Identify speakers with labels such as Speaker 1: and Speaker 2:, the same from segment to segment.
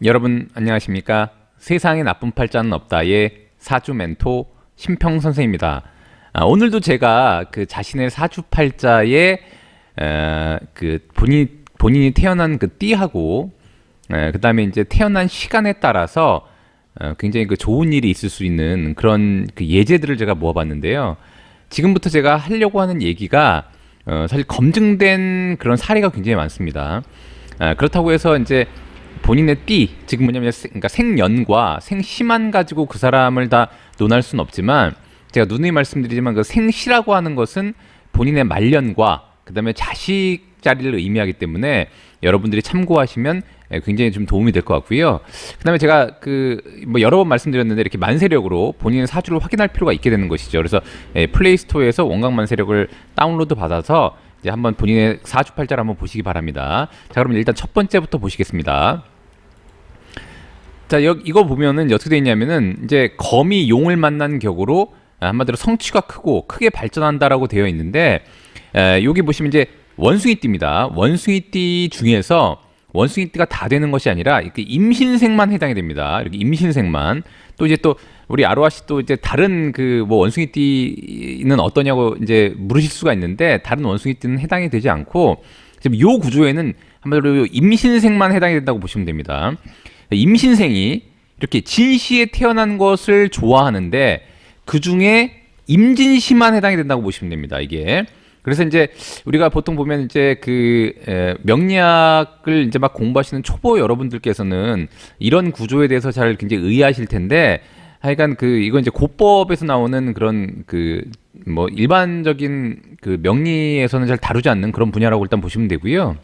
Speaker 1: 여러분 안녕하십니까? 세상에 나쁜 팔자는 없다의 사주 멘토 심평 선생입니다. 오늘도 제가 그 자신의 사주 팔자에 그 본인이 태어난 그 띠하고 그다음에 이제 태어난 시간에 따라서 굉장히 그 좋은 일이 있을 수 있는 그런 그 예제들을 제가 모아봤는데요. 지금부터 제가 하려고 하는 얘기가 사실 검증된 그런 사례가 굉장히 많습니다. 그렇다고 해서 이제 본인의 띠, 지금 뭐냐면 그러니까 생년과 생시만 가지고 그 사람을 다 논할 수는 없지만 제가 누누이 말씀드리지만 그 생시라고 하는 것은 본인의 말년과 그다음에 자식 자리를 의미하기 때문에 여러분들이 참고하시면 굉장히 좀 도움이 될 것 같고요. 그다음에 제가 그 뭐 여러 번 말씀드렸는데 이렇게 만세력으로 본인의 사주를 확인할 필요가 있게 되는 것이죠. 그래서 플레이스토어에서 원광 만세력을 다운로드 받아서 이제 한번 본인의 사주팔자를 한번 보시기 바랍니다. 자, 그럼 일단 첫 번째부터 보시겠습니다. 자, 이거 보면은 어떻게 되어 있냐면은 이제 거미 용을 만난 격으로 한마디로 성취가 크게 발전한다라고 되어 있는데 여기 보시면 이제 원숭이띠입니다. 원숭이띠 중에서 원숭이띠가 다 되는 것이 아니라 이렇게 임신생만 해당이 됩니다. 이렇게 임신생만. 또 이제 또 우리 아로하 씨 또 이제 다른 그 뭐 원숭이띠는 어떠냐고 이제 물으실 수가 있는데 다른 원숭이띠는 해당이 되지 않고 지금 요 구조에는 한마디로 임신생만 해당이 된다고 보시면 됩니다. 임신생이 이렇게 진시에 태어난 것을 좋아하는데 그 중에 임진시만 해당이 된다고 보시면 됩니다. 이게. 그래서 이제 우리가 보통 보면 이제 그 명리학을 이제 막 공부하시는 초보 여러분들께서는 이런 구조에 대해서 잘 굉장히 의아하실 텐데 하여간 그 이건 이제 고법에서 나오는 그런 그 뭐 일반적인 그 명리에서는 잘 다루지 않는 그런 분야라고 일단 보시면 되고요.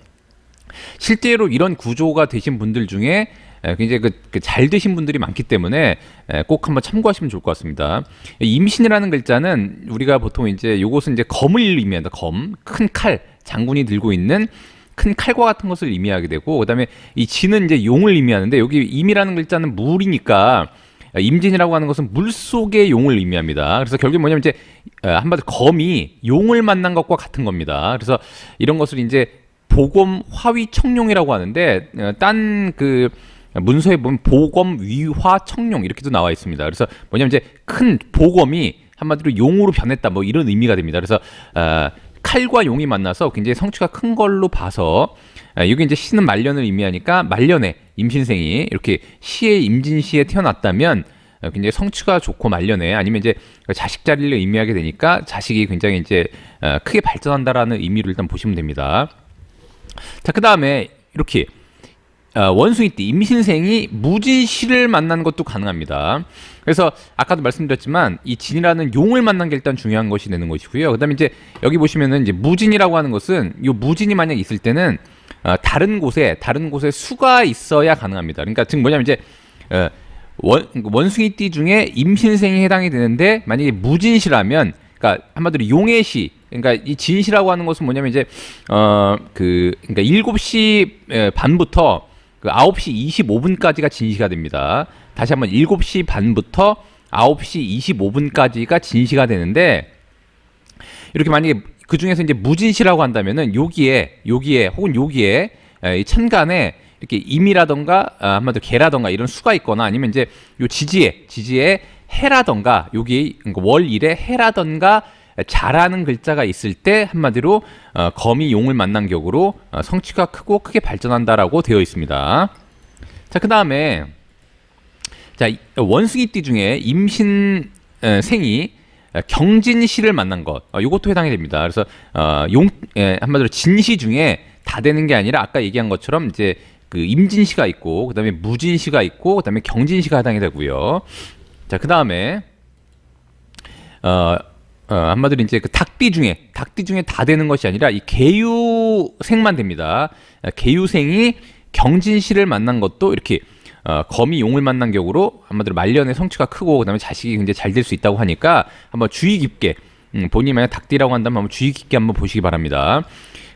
Speaker 1: 실제로 이런 구조가 되신 분들 중에 굉장히 잘 되신 분들이 많기 때문에 꼭 한번 참고하시면 좋을 것 같습니다. 임신이라는 글자는 우리가 보통 이제 요것은 이제 검을 의미한다. 검, 큰 칼, 장군이 들고 있는 큰 칼과 같은 것을 의미하게 되고 그다음에 이 진은 이제 용을 의미하는데 여기 임이라는 글자는 물이니까 임진이라고 하는 것은 물 속의 용을 의미합니다. 그래서 결국에 뭐냐면 이제 한마디로 검이 용을 만난 것과 같은 겁니다. 그래서 이런 것을 이제 보검 화위 청룡이라고 하는데 딴 그 문서에 보면 보검 위화 청룡 이렇게도 나와 있습니다. 그래서 뭐냐면 이제 큰 보검이 한마디로 용으로 변했다 뭐 이런 의미가 됩니다. 그래서 칼과 용이 만나서 굉장히 성취가 큰 걸로 봐서 여기 이제 시는 말년을 의미하니까 말년에 임신생이 이렇게 시에 임진시에 태어났다면 굉장히 성취가 좋고 말년에 아니면 이제 자식 자리를 의미하게 되니까 자식이 굉장히 이제 크게 발전한다라는 의미로 일단 보시면 됩니다. 자, 그 다음에 이렇게 원숭이띠 임신생이 무진시를 만난 것도 가능합니다. 그래서 아까도 말씀드렸지만 이 진이라는 용을 만난 게 일단 중요한 것이 되는 것이고요. 그다음에 이제 여기 보시면은 이제 무진이라고 하는 것은 이 무진이 만약 있을 때는 다른 곳에 수가 있어야 가능합니다. 그러니까 즉 뭐냐면 이제 원숭이띠 중에 임신생이 해당이 되는데 만약에 무진시라면 그러니까 한마디로 용의 시 그러니까 이 진시라고 하는 것은 뭐냐면 이제 그러니까 7시 반부터 그 9시 25분까지가 진시가 됩니다. 다시 한번 7시 반부터 9시 25분까지가 진시가 되는데 이렇게 만약에 그 중에서 이제 무진시라고 한다면은 여기에 혹은 여기에 이 천간에 이렇게 임이라던가 한마디로 개라던가 이런 수가 있거나 아니면 이제 요 지지에 해라던가 여기 월일에 해라던가 자라는 글자가 있을 때 한마디로 거미 용을 만난 격으로 성취가 크게 발전한다라고 되어 있습니다. 자, 그 다음에 자 원숭이띠 중에 임신생이 경진시를 만난 것 이것도 해당이 됩니다. 그래서 한마디로 진시 중에 다 되는 게 아니라 아까 얘기한 것처럼 이제 그 임진시가 있고 그다음에 무진시가 있고 그다음에 경진시가 해당이 되고요. 자, 그 다음에 한마디로 이제 그 닭띠 중에 다 되는 것이 아니라 이 계유생만 됩니다. 계유생이 경진시를 만난 것도 이렇게 거미 용을 만난 격으로 한마디로 말년에 성취가 크고 그다음에 자식이 굉장히 잘 될 수 있다고 하니까 한번 주의 깊게 본인이 만약 닭띠라고 한다면 한번 주의 깊게 한번 보시기 바랍니다.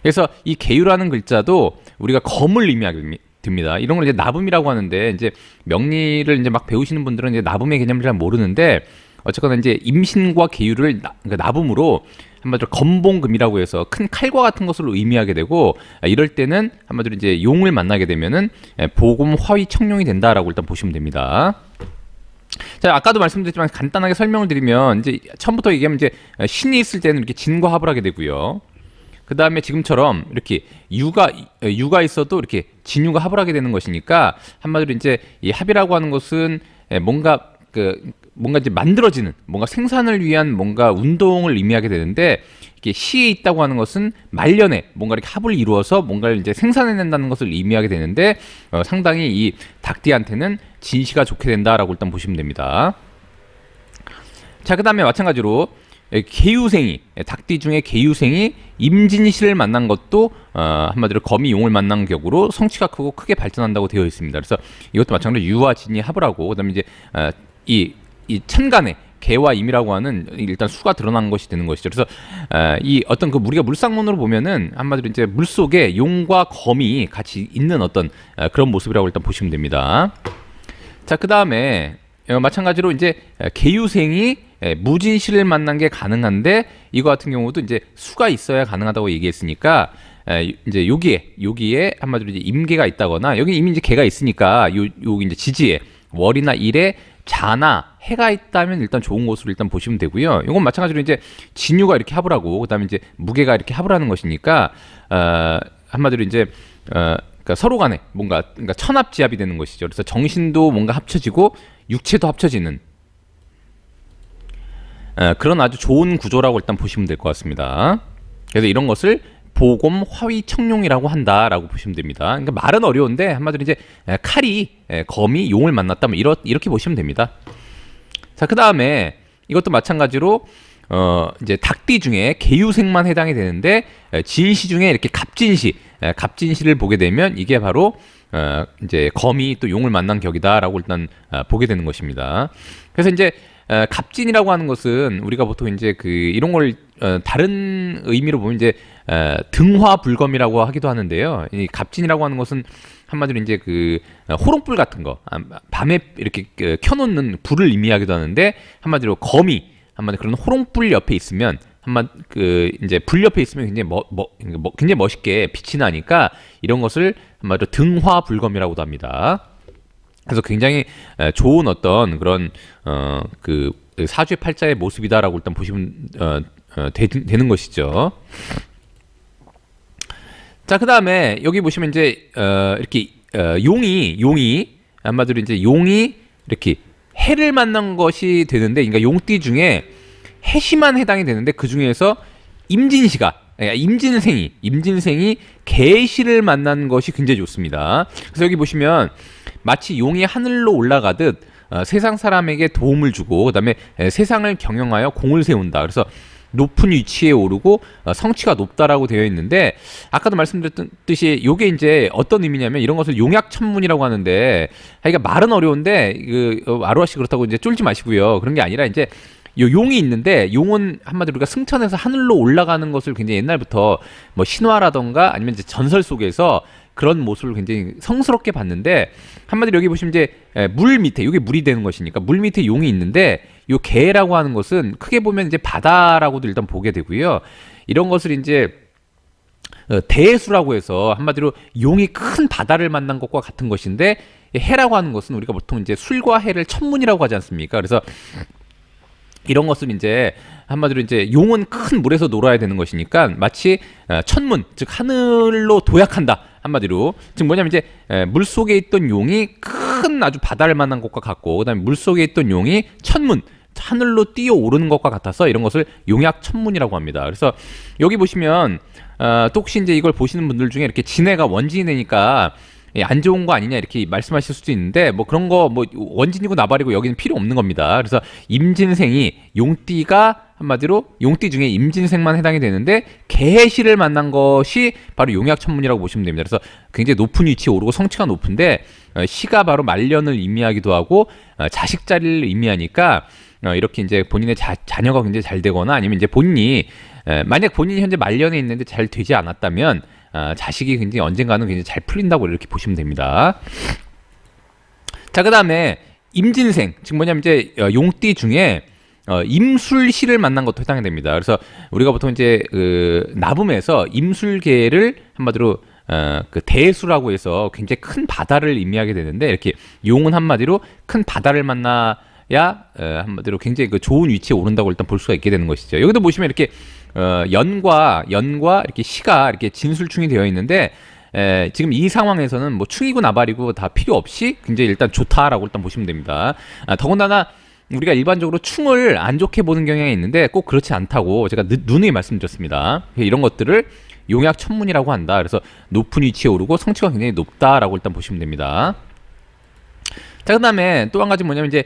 Speaker 1: 그래서 이 계유라는 글자도 우리가 검을 의미하게 됩니다. 이런 걸 이제 나붐이라고 하는데 이제 명리를 이제 막 배우시는 분들은 이제 나붐의 개념을 잘 모르는데 어쨌거나 이제 임신과 계유를 그러니까 나붐으로 한마디로 건봉금이라고 해서 큰 칼과 같은 것으로 의미하게 되고, 이럴 때는 한마디로 이제 용을 만나게 되면은 보금 화위 청룡이 된다라고 일단 보시면 됩니다. 자, 아까도 말씀드렸지만 간단하게 설명을 드리면 이제 처음부터 얘기하면 이제 신이 있을 때는 이렇게 진과 합을 하게 되고요. 그 다음에 지금처럼 이렇게 유가 있어도 이렇게 진유가 합을 하게 되는 것이니까, 한마디로 이제 이 합이라고 하는 것은 뭔가 이제 만들어지는 뭔가 생산을 위한 뭔가 운동을 의미하게 되는데, 이게 시에 있다고 하는 것은 말년에 뭔가 이렇게 합을 이루어서 뭔가를 이제 생산해낸다는 것을 의미하게 되는데, 상당히 이 닭띠한테는 진시가 좋게 된다라고 일단 보시면 됩니다. 자, 그 다음에 마찬가지로 계유생이, 닭띠 중에 계유생이 임진시를 만난 것도 한마디로 거미 용을 만난 격으로 성취가 크고 크게 발전한다고 되어 있습니다. 그래서 이것도 마찬가지로 유와 진이 합을 하고, 그다음에 이제 이 천간에 개와 임이라고 하는 일단 수가 드러난 것이 되는 것이죠. 그래서 이 어떤 그 우리가 물상론으로 보면은 한마디로 이제 물 속에 용과 검이 같이 있는 어떤 그런 모습이라고 일단 보시면 됩니다. 자, 그 다음에 마찬가지로 이제 계유생이 무진시를 만난 게 가능한데, 이거 같은 경우도 이제 수가 있어야 가능하다고 얘기했으니까, 이제 여기에 한마디로 이제 임계가 있다거나, 여기 이미 이제 개가 있으니까 여기 이제 지지에 월이나 일에 자나 해가 있다면 일단 좋은 것으로 일단 보시면 되고요. 이건 마찬가지로 이제 진유가 이렇게 합을 하고, 그다음에 이제 무게가 이렇게 합을 하는 것이니까, 한마디로 이제 그러니까 서로 간에 뭔가 그러니까 천합지합이 되는 것이죠. 그래서 정신도 뭔가 합쳐지고 육체도 합쳐지는 그런 아주 좋은 구조라고 일단 보시면 될 것 같습니다. 그래서 이런 것을 보검 화위 청룡이라고 한다라고 보시면 됩니다. 그러니까 말은 어려운데 한마디로 이제 칼이 검이 용을 만났다, 뭐 이렇게 보시면 됩니다. 자, 그 다음에 이것도 마찬가지로 이제 닭띠 중에 계유생만 해당이 되는데, 진시 중에 이렇게 갑진시를 보게 되면 이게 바로 이제 검이 또 용을 만난 격이다라고 일단 보게 되는 것입니다. 그래서 이제 갑진이라고 하는 것은 우리가 보통 이제 이런 걸 다른 의미로 보면 이제 등화불검이라고 하기도 하는데요. 이 갑진이라고 하는 것은 한마디로 이제 호롱불 같은 거, 밤에 이렇게 켜놓는 불을 의미하기도 하는데, 한마디로 검이 한마디로 그런 호롱불 옆에 있으면 이제 불 옆에 있으면 굉장히 멋있게 빛이 나니까 이런 것을 한마디로 등화불검이라고도 합니다. 그래서 굉장히 좋은 어떤 그런 사주의 팔자의 모습이다라고 일단 보시면 되는 것이죠. 자, 그 다음에 여기 보시면 이제 이렇게 용이 한마디로 이제 용이 이렇게 해를 만난 것이 되는데, 그러니까 용띠 중에 해시만 해당이 되는데, 그 중에서 임진생이 개시를 만난 것이 굉장히 좋습니다. 그래서 여기 보시면 마치 용이 하늘로 올라가듯 세상 사람에게 도움을 주고, 그다음에 세상을 경영하여 공을 세운다. 그래서 높은 위치에 오르고 성취가 높다라고 되어 있는데, 아까도 말씀드렸듯이 이게 이제 어떤 의미냐면, 이런 것을 용약천문이라고 하는데, 그러니까 말은 어려운데 아루아씨 그렇다고 이제 쫄지 마시고요. 그런 게 아니라 이제 용이 있는데, 용은 한마디로 우리가 승천해서 하늘로 올라가는 것을 굉장히 옛날부터 뭐 신화라던가 아니면 이제 전설 속에서 그런 모습을 굉장히 성스럽게 봤는데, 한마디로 여기 보시면 이제 물 밑에, 이게 물이 되는 것이니까 물 밑에 용이 있는데, 요 개라고 하는 것은 크게 보면 이제 바다라고도 일단 보게 되고요. 이런 것을 이제 대수라고 해서 한마디로 용이 큰 바다를 만난 것과 같은 것인데, 해라고 하는 것은 우리가 보통 이제 술과 해를 천문이라고 하지 않습니까? 그래서 이런 것을 이제 한마디로 이제 용은 큰 물에서 놀아야 되는 것이니까 마치 천문, 즉 하늘로 도약한다. 한마디로 즉 뭐냐면 이제 물 속에 있던 용이 큰 아주 바다를 만난 것과 같고, 그다음에 물 속에 있던 용이 천문, 하늘로 뛰어 오르는 것과 같아서 이런 것을 용약천문이라고 합니다. 그래서 여기 보시면 또 혹시 이제 이걸 보시는 분들 중에 이렇게 진해가 원진이 되니까 안 좋은 거 아니냐 이렇게 말씀하실 수도 있는데, 뭐 그런 거 뭐 원진이고 나발이고 여기는 필요 없는 겁니다. 그래서 임진생이 용띠가 한마디로 용띠 중에 임진생만 해당이 되는데, 개해시를 만난 것이 바로 용약천문이라고 보시면 됩니다. 그래서 굉장히 높은 위치에 오르고 성취가 높은데, 시가 바로 말년을 의미하기도 하고 자식 자리를 의미하니까 이렇게 이제 본인의 자녀가 굉장히 잘 되거나, 아니면 이제 만약 본인이 현재 말년에 있는데 잘 되지 않았다면 자식이 굉장히 언젠가는 굉장히 잘 풀린다고 이렇게 보시면 됩니다. 자, 그 다음에 임진생, 즉 뭐냐면 이제 용띠 중에 임술시를 만난 것도 해당이 됩니다. 그래서 우리가 보통 이제 그 나붐에서 임술계를 한마디로 그 대수라고 해서 굉장히 큰 바다를 의미하게 되는데, 이렇게 용은 한마디로 큰 바다를 만나야 한마디로 굉장히 그 좋은 위치에 오른다고 일단 볼 수가 있게 되는 것이죠. 여기도 보시면 이렇게 연과 이렇게 시가 이렇게 진술충이 되어 있는데, 지금 이 상황에서는 뭐 충이고 나발이고 다 필요 없이 굉장히 일단 좋다라고 일단 보시면 됩니다. 더군다나 우리가 일반적으로 충을 안 좋게 보는 경향이 있는데 꼭 그렇지 않다고 제가 누누이 말씀드렸습니다. 이런 것들을 용약 천문이라고 한다. 그래서 높은 위치에 오르고 성취가 굉장히 높다라고 일단 보시면 됩니다. 자, 그다음에 또 한 가지 뭐냐면 이제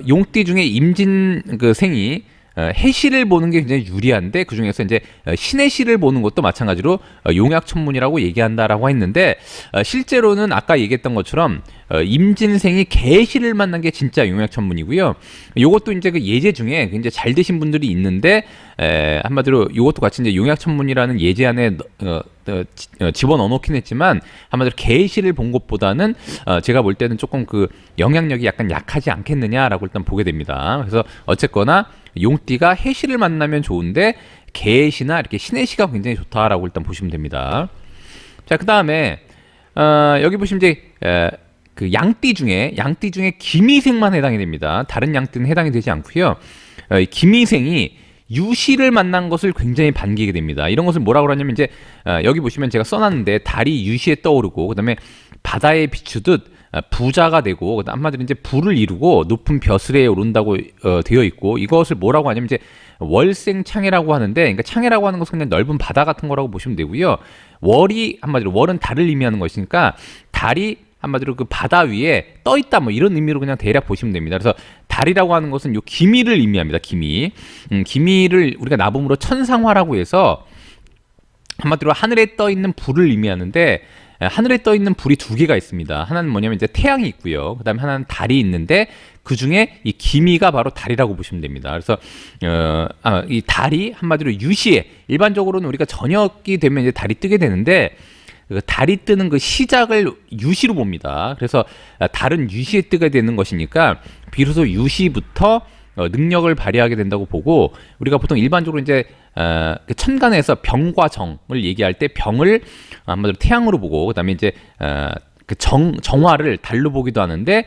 Speaker 1: 용띠 중에 임진 그 생이 해시를 보는 게 굉장히 유리한데, 그 중에서 이제 신의 시를 보는 것도 마찬가지로 용약천문이라고 얘기한다라고 했는데, 실제로는 아까 얘기했던 것처럼 임진생이 개시를 만난 게 진짜 용약천문이고요. 요것도 이제 그 예제 중에 굉장히 잘 되신 분들이 있는데, 한마디로 요것도 같이 이제 용약천문이라는 예제 안에 집어넣어 놓긴 했지만, 한마디로 개시를 본 것보다는 제가 볼 때는 조금 그 영향력이 약간 약하지 않겠느냐라고 일단 보게 됩니다. 그래서 어쨌거나 용띠가 해시를 만나면 좋은데 개시나 이렇게 신의 시가 굉장히 좋다라고 일단 보시면 됩니다. 자, 그 다음에 여기 보시면 이제 그 양띠 중에 기미생만 해당이 됩니다. 다른 양띠는 해당이 되지 않고요. 기미생이 유시를 만난 것을 굉장히 반기게 됩니다. 이런 것을 뭐라고 하냐면 이제 여기 보시면 제가 써놨는데, 달이 유시에 떠오르고 그다음에 바다에 비추듯 부자가 되고, 한마디로 이제 부를 이루고 높은 벼슬에 오른다고 되어 있고, 이것을 뭐라고 하냐면 이제 월생창해라고 하는데, 그러니까 창해라고 하는 것은 그냥 넓은 바다 같은 거라고 보시면 되고요. 월이 한마디로 월은 달을 의미하는 것이니까 달이 한마디로 그 바다 위에 떠 있다, 뭐 이런 의미로 그냥 대략 보시면 됩니다. 그래서 달이라고 하는 것은 요 기미를 의미합니다. 기미를 우리가 나붐으로 천상화라고 해서 한마디로 하늘에 떠 있는 불을 의미하는데, 하늘에 떠 있는 불이 두 개가 있습니다. 하나는 뭐냐면 이제 태양이 있고요. 그다음에 하나는 달이 있는데, 그 중에 이 기미가 바로 달이라고 보시면 됩니다. 그래서 이 달이 한마디로 유시에, 일반적으로는 우리가 저녁이 되면 이제 달이 뜨게 되는데, 그 달이 뜨는 그 시작을 유시로 봅니다. 그래서 달은 유시에 뜨게 되는 것이니까 비로소 유시부터 능력을 발휘하게 된다고 보고, 우리가 보통 일반적으로 이제 그 천간에서 병과 정을 얘기할 때 병을 한마디로 태양으로 보고, 그다음에 이제 그 정화를 달로 보기도 하는데,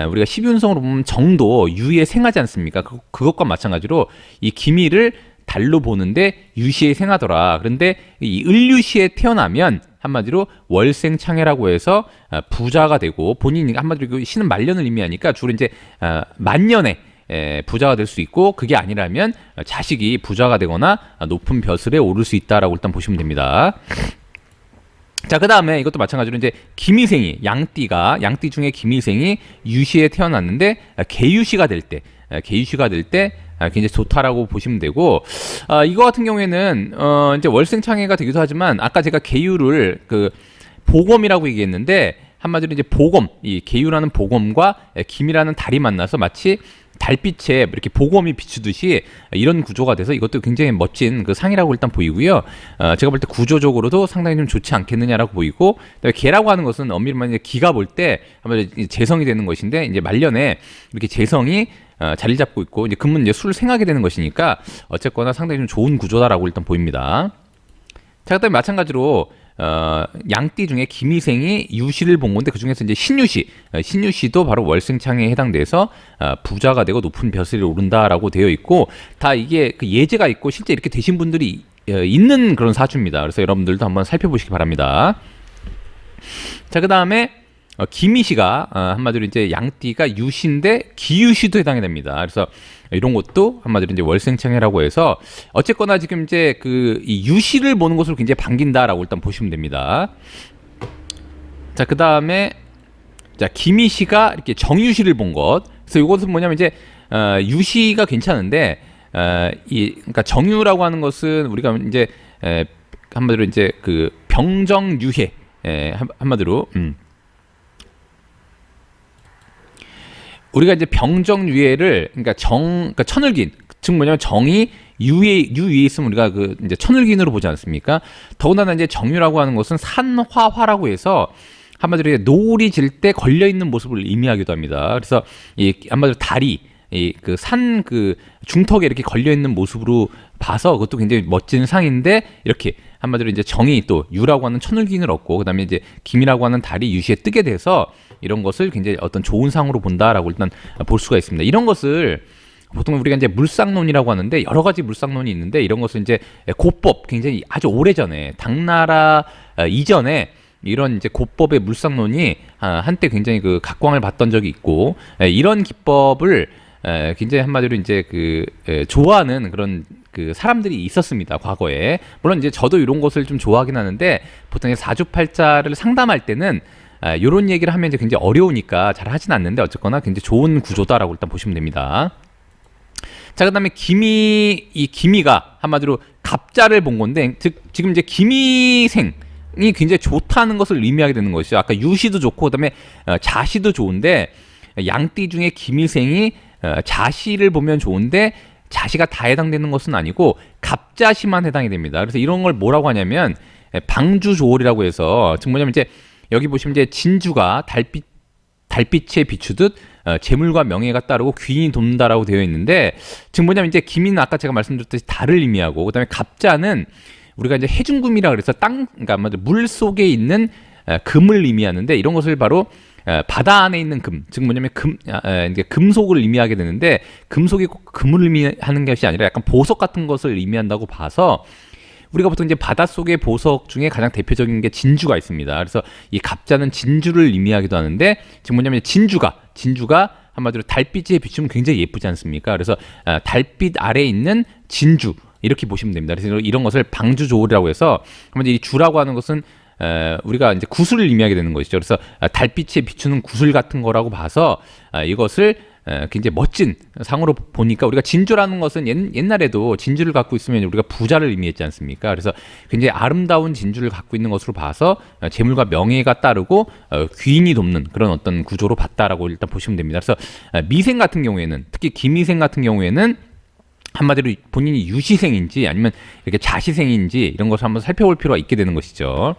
Speaker 1: 우리가 십윤성으로 보면 정도 유에 생하지 않습니까? 그것과 마찬가지로 이 기미를 달로 보는데 유시에 생하더라. 그런데 이 을유시에 태어나면 한마디로 월생창해라고 해서 부자가 되고, 본인이 한마디로 신은 말년을 의미하니까 주로 이제 만년에 부자가 될 수 있고, 그게 아니라면 자식이 부자가 되거나 높은 벼슬에 오를 수 있다라고 일단 보시면 됩니다. 자, 그 다음에 이것도 마찬가지로 이제 기미생이, 양띠 중에 기미생이 유시에 태어났는데 개유시가 될 때 굉장히 좋다라고 보시면 되고, 이거 같은 경우에는 이제 월생창해가 되기도 하지만, 아까 제가 개유를 그 보검이라고 얘기했는데, 한마디로 이제 보검, 이 개유라는 보검과 김이라는 달이 만나서 마치 달빛에 이렇게 보검이 비추듯이 이런 구조가 돼서 이것도 굉장히 멋진 그 상이라고 일단 보이고요. 제가 볼 때 구조적으로도 상당히 좀 좋지 않겠느냐라고 보이고, 개라고 하는 것은 엄밀히 말하면 이제 기가 볼 때 재성이 되는 것인데, 이제 말년에 이렇게 재성이 자리 잡고 있고, 이제 금은 이제 술을 생하게 되는 것이니까 어쨌거나 상당히 좀 좋은 구조다라고 일단 보입니다. 자, 그다음에 마찬가지로 양띠 중에 기미생이 유시를 본 건데, 그 중에서 이제 신유시도 바로 월생창에 해당돼서 부자가 되고 높은 벼슬에 오른다라고 되어 있고, 다 이게 그 예제가 있고 실제 이렇게 되신 분들이 있는 그런 사주입니다. 그래서 여러분들도 한번 살펴보시기 바랍니다. 자, 그 다음에 기미시가 한마디로 이제 양띠가 유시인데 기유시도 해당이 됩니다. 그래서 이런 것도 한마디로 이제 월생창해라고 해서 어쨌거나 지금 이제 그 이 유시를 보는 것으로 굉장히 반긴다라고 일단 보시면 됩니다. 자, 그 다음에 자, 기미시가 이렇게 정유시를 본 것. 그래서 이것은 뭐냐면 이제 유시가 괜찮은데, 그러니까 정유라고 하는 것은 우리가 이제 한마디로 이제 그 병정유해, 한마디로 우리가 이제 병정유해를, 그러니까 그러니까 천을긴, 즉 뭐냐면 정이 유 위에 있으면 우리가 그 이제 천을긴으로 보지 않습니까? 더군다나 이제 정유라고 하는 것은 산화화라고 해서 한마디로 노을이 질 때 걸려 있는 모습을 의미하기도 합니다. 그래서 이 한마디로 달이 이 그 산 그 중턱에 이렇게 걸려 있는 모습으로 봐서 그것도 굉장히 멋진 상인데 이렇게 한마디로 이제 정이 또 유라고 하는 천을기운을 얻고 그다음에 이제 김이라고 하는 달이 유시에 뜨게 돼서 이런 것을 굉장히 어떤 좋은 상으로 본다라고 일단 볼 수가 있습니다. 이런 것을 보통 우리가 이제 물상론이라고 하는데 여러 가지 물상론이 있는데 이런 것은 이제 고법 굉장히 아주 오래전에 당나라 이전에 이런 이제 고법의 물상론이 한때 굉장히 그 각광을 받던 적이 있고 이런 기법을 굉장히 한마디로 이제 좋아하는 그런 그 사람들이 있었습니다 과거에. 물론 이제 저도 이런 것을 좀 좋아하긴 하는데 보통 사주팔자를 상담할 때는 이런 얘기를 하면 이제 굉장히 어려우니까 잘 하진 않는데 어쨌거나 굉장히 좋은 구조다라고 일단 보시면 됩니다. 자, 그다음에 기미가 한마디로 갑자를 본 건데 즉 지금 이제 기미생이 굉장히 좋다는 것을 의미하게 되는 것이죠. 아까 유시도 좋고 그다음에 자시도 좋은데 양띠 중에 기미생이 자시를 보면 좋은데 자시가 다 해당되는 것은 아니고 갑자시만 해당이 됩니다. 그래서 이런 걸 뭐라고 하냐면 방주조월이라고 해서 즉 뭐냐면 이제 여기 보시면 이제 진주가 달빛에 비추듯 재물과 명예가 따르고 귀인이 돕는다라고 되어 있는데 즉 뭐냐면 이제 기미는 아까 제가 말씀드렸듯이 달을 의미하고 그다음에 갑자는 우리가 이제 해중금이라 그래서 그러니까 물 속에 있는 금을 의미하는데 이런 것을 바로 바다 안에 있는 금, 즉 뭐냐면 이제 금속을 의미하게 되는데 금속이 꼭 금을 의미하는 것이 아니라 약간 보석 같은 것을 의미한다고 봐서 우리가 보통 이제 바닷속의 보석 중에 가장 대표적인 게 진주가 있습니다. 그래서 이 갑자는 진주를 의미하기도 하는데 지금 뭐냐면 진주가 한마디로 달빛에 비추면 굉장히 예쁘지 않습니까? 그래서 달빛 아래에 있는 진주 이렇게 보시면 됩니다. 그래서 이런 것을 방주조월이라고 해서 한마디로 이 주라고 하는 것은 우리가 이제 구슬을 의미하게 되는 것이죠. 그래서 달빛에 비추는 구슬 같은 거라고 봐서 이것을 굉장히 멋진 상으로 보니까 우리가 진주라는 것은 옛날에도 진주를 갖고 있으면 우리가 부자를 의미했지 않습니까? 그래서 굉장히 아름다운 진주를 갖고 있는 것으로 봐서 재물과 명예가 따르고 귀인이 돕는 그런 어떤 구조로 봤다라고 일단 보시면 됩니다. 그래서 미생 같은 경우에는 특히 기미생 같은 경우에는 한마디로 본인이 유시생인지 아니면 이렇게 자시생인지 이런 것을 한번 살펴볼 필요가 있게 되는 것이죠.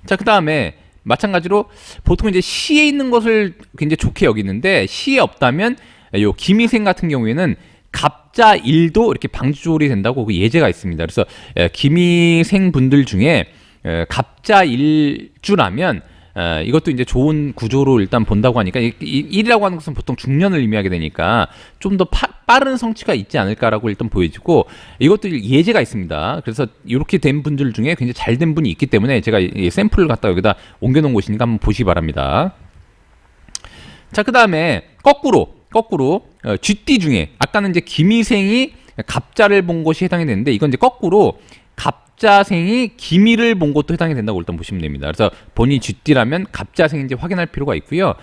Speaker 1: 자, 그 다음에 마찬가지로 보통 이제 시에 있는 것을 굉장히 좋게 여기는데 시에 없다면 요 기미생 같은 경우에는 갑자일도 이렇게 방주조월이 된다고 그 예제가 있습니다. 그래서 기미생 분들 중에 갑자일주라면 이것도 이제 좋은 구조로 일단 본다고 하니까 일이라고 하는 것은 보통 중년을 의미하게 되니까 좀 더 빠른 성취가 있지 않을까라고 일단 보여지고 이것도 예제가 있습니다. 그래서 이렇게 된 분들 중에 굉장히 잘 된 분이 있기 때문에 제가 이 샘플을 갖다 여기다 옮겨놓은 곳이니까 한번 보시기 바랍니다. 자, 그 다음에 거꾸로 쥐띠 중에 아까는 이제 기미생이 갑자를 본 것이 해당이 되는데 이건 이제 거꾸로 갑자생이 기미를 본 것도 해당이 된다고 일단 보시면 됩니다. 그래서 본인이 쥐띠라면 갑자생인지 확인할 필요가 있고요.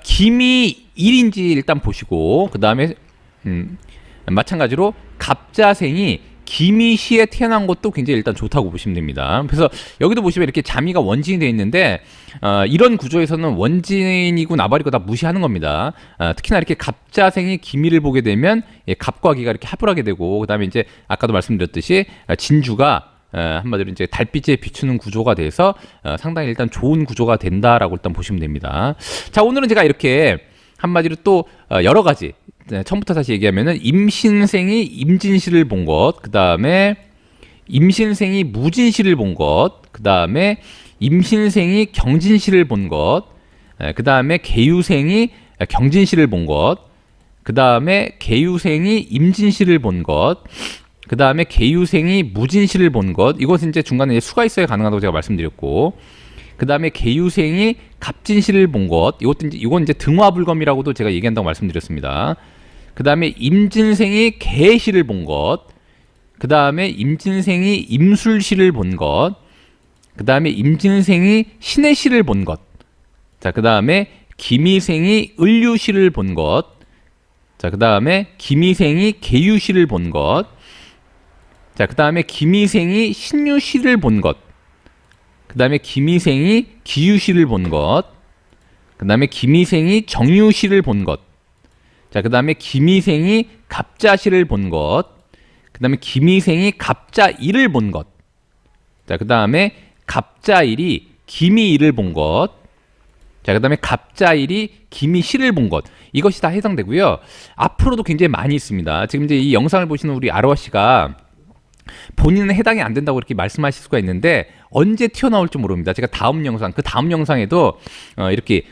Speaker 1: 기미일인지 일단 보시고 그 다음에 마찬가지로 갑자생이 기미시에 태어난 것도 굉장히 일단 좋다고 보시면 됩니다. 그래서 여기도 보시면 이렇게 자미가 원진이 되어 있는데 이런 구조에서는 원진이고 나발이고 다 무시하는 겁니다. 특히나 이렇게 갑자생이 기미를 보게 되면 갑과 기가 이렇게 합을 하게 되고 그 다음에 이제 아까도 말씀드렸듯이 진주가 한마디로 이제 달빛에 비추는 구조가 돼서 상당히 일단 좋은 구조가 된다라고 일단 보시면 됩니다. 자, 오늘은 제가 이렇게 한마디로 또 여러 가지 처음부터 다시 얘기하면은 임신생이 임진시를 본 것, 그 다음에 임신생이 무진시를 본 것, 그 다음에 임신생이 경진시를 본 것, 그 다음에 계유생이 경진시를 본 것, 그 다음에 계유생이 임진시를 본 것, 그 다음에 계유생이 무진시를 본 것. 이것은 이제 중간에 수가 있어야 가능하다고 제가 말씀드렸고, 그 다음에 계유생이 갑진시를 본 것. 이건 이제 등화불검이라고도 제가 얘기한다고 말씀드렸습니다. 그 다음에 임진생이 계시를 본 것. 그 다음에 임진생이 임술시를 본 것. 그 다음에 임진생이 신해시를 본 것. 자, 그 다음에 기미생이 을류시를 본 것. 자, 그 다음에 기미생이 계유시를 본 것. 자, 그 다음에 기미생이 신유시를 본 것. 그 다음에 기미생이 기유시를 본 것. 그 다음에 기미생이 정유시를 본 것. 자, 그 다음에 기미생이 갑자시를 본 것. 그 다음에 기미생이 갑자일을 본 것. 자, 그 다음에 갑자일이 기미일을 본 것. 자, 그다음에 갑자일이 김이 시를 본 것. 이것이 다 해당되고요. 앞으로도 굉장히 많이 있습니다. 지금 이제 이 영상을 보시는 우리 아로하 씨가 본인은 해당이 안 된다고 이렇게 말씀하실 수가 있는데 언제 튀어나올지 모릅니다. 제가 다음 영상, 그 다음 영상에도 이렇게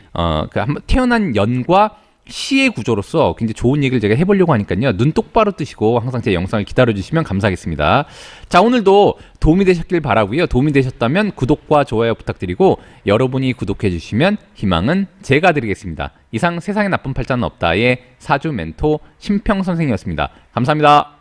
Speaker 1: 그 한번 태어난 연과 시의 구조로서 굉장히 좋은 얘기를 제가 해보려고 하니까요. 눈 똑바로 뜨시고 항상 제 영상을 기다려주시면 감사하겠습니다. 자, 오늘도 도움이 되셨길 바라고요. 도움이 되셨다면 구독과 좋아요 부탁드리고 여러분이 구독해주시면 희망은 제가 드리겠습니다. 이상 세상에 나쁜 팔자는 없다의 사주 멘토 심평 선생이었습니다. 감사합니다.